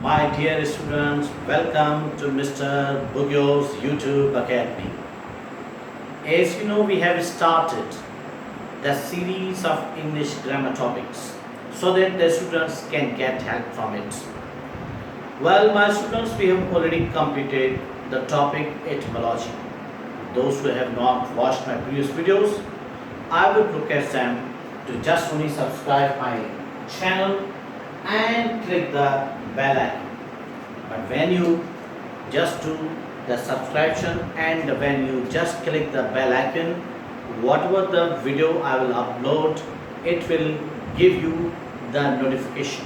My dear students, welcome to Mr. Bughio's YouTube Academy. As you know, we have started the series of English grammar topics so that the students can get help from it. Well, my students, we have already completed the topic etymology. Those who have not watched my previous videos, I would request them to just only subscribe my channel and click the bell icon. But when you just do the subscription and when you just click the bell icon, whatever the video I will upload, it will give you the notification.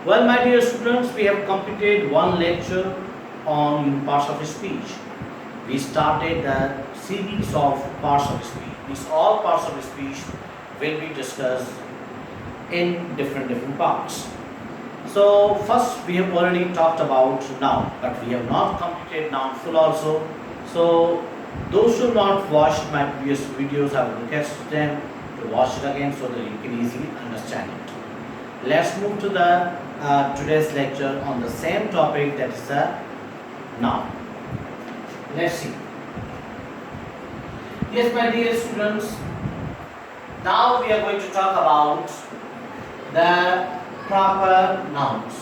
Well, my dear students, we have completed one lecture on parts of speech. We started the series of parts of speech. These all parts of speech will be discussed in different parts. So first we have already talked about noun, but we have not completed noun full also. So those who have not watched my previous videos, I would request them to watch it again so that you can easily understand it. Let's move to the today's lecture on the same topic, that is the noun. Let's see. Yes, my dear students, now we are going to talk about the proper nouns.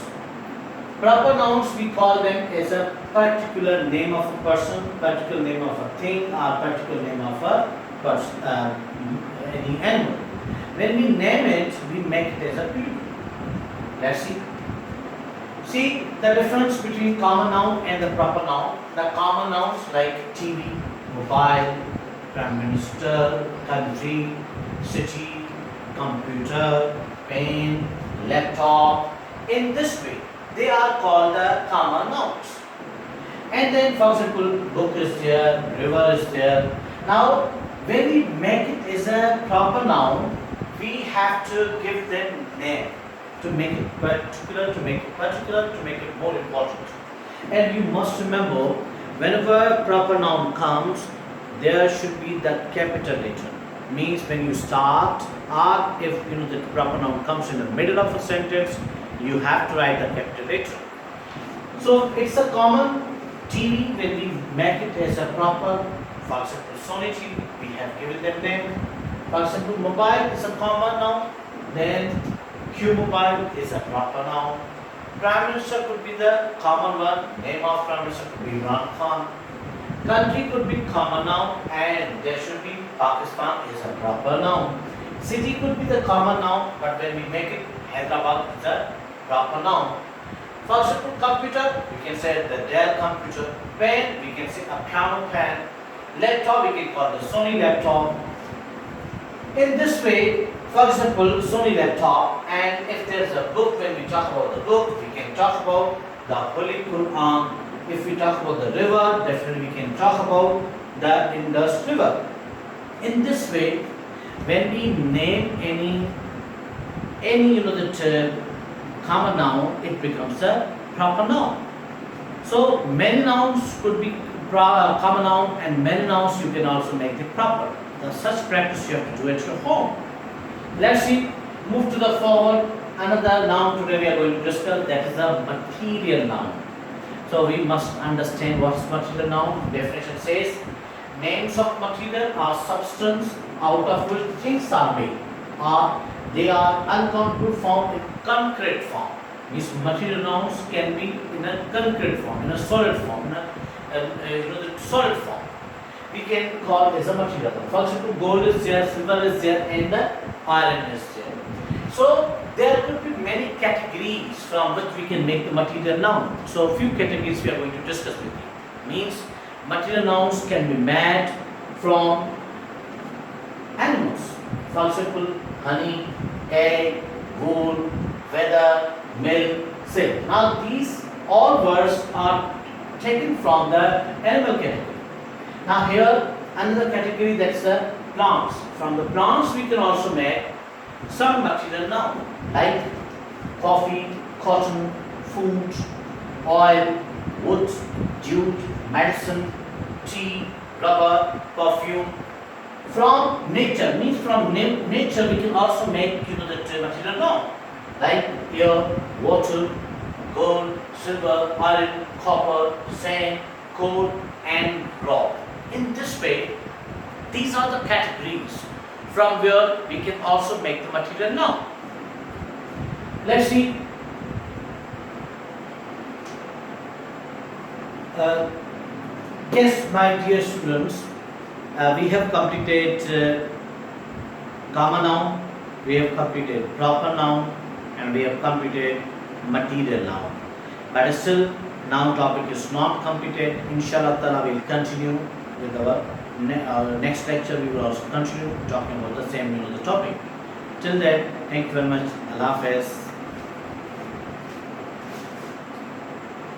Proper nouns, we call them as a particular name of a person, particular name of a thing, or particular name of a person, any animal. When we name it, we make it as a plural. Let's see. See the difference between common noun and the proper noun. The common nouns like TV, mobile, prime minister, country, city, computer, pen, laptop. In this way, they are called the common nouns. And then, for example, book is there, river is there. Now, when we make it as a proper noun, we have to give them name to make it particular, to make it more important. And you must remember, whenever proper noun comes, there should be the capital letter. Means when you start, or if the proper noun comes in the middle of a sentence, you have to write the capital letter. So it's a common TV. When we make it as a proper, for example, Sony TV, we have given them name. For example, mobile is a common noun. Then Q mobile is a proper noun. Prime Minister could be the common one. Name of Prime Minister could be Imran Khan. Country could be common noun, and there should be Pakistan is a proper noun. City could be the common noun, but when we make it Hyderabad is a proper noun. For example, computer, we can say the Dell computer. Pen, we can say a piano pen. Laptop, we can call the Sony laptop. In this way, for example, Sony laptop, and if there is a book, when we talk about the book, we can talk about the Holy Quran. If we talk about the river, definitely we can talk about the Indus River. In this way, when we name any that common noun, it becomes a proper noun. So many nouns could be common noun, and many nouns you can also make it proper. Such practice you have to do at your home. Let's see. Move to the forward. Another noun today we are going to discuss, that is a material noun. So we must understand what is material noun. Definition says, names of material are substance out of which things are made, or they are uncountable form in concrete form. These material nouns can be in a concrete form, in a solid form, in the solid form. We can call as a material noun. For example, gold is there, silver is there, and the iron is there. So there could be many categories from which we can make the material noun. So few categories we are going to discuss with you. Means material nouns can be made from animals. For example, honey, egg, wool, feather, milk, silk. Now these all words are taken from the animal category. Now here another category, that's the plants. From the plants we can also make some material noun like coffee, cotton, food, oil, wood, jute, medicine, tea, rubber, perfume. From nature, means from nature we can also make the material noun like air, water, gold, silver, iron, copper, sand, coal and rock. In this way, these are the categories from where we can also make the material noun. Let's see. Yes, my dear students, we have completed common noun, we have completed proper noun, and we have completed material noun. But still, noun topic is not completed. Inshallah ta'ala, we will continue with our next lecture. We will also continue talking about the same the topic. Till then, thank you very much. Allah Hafiz.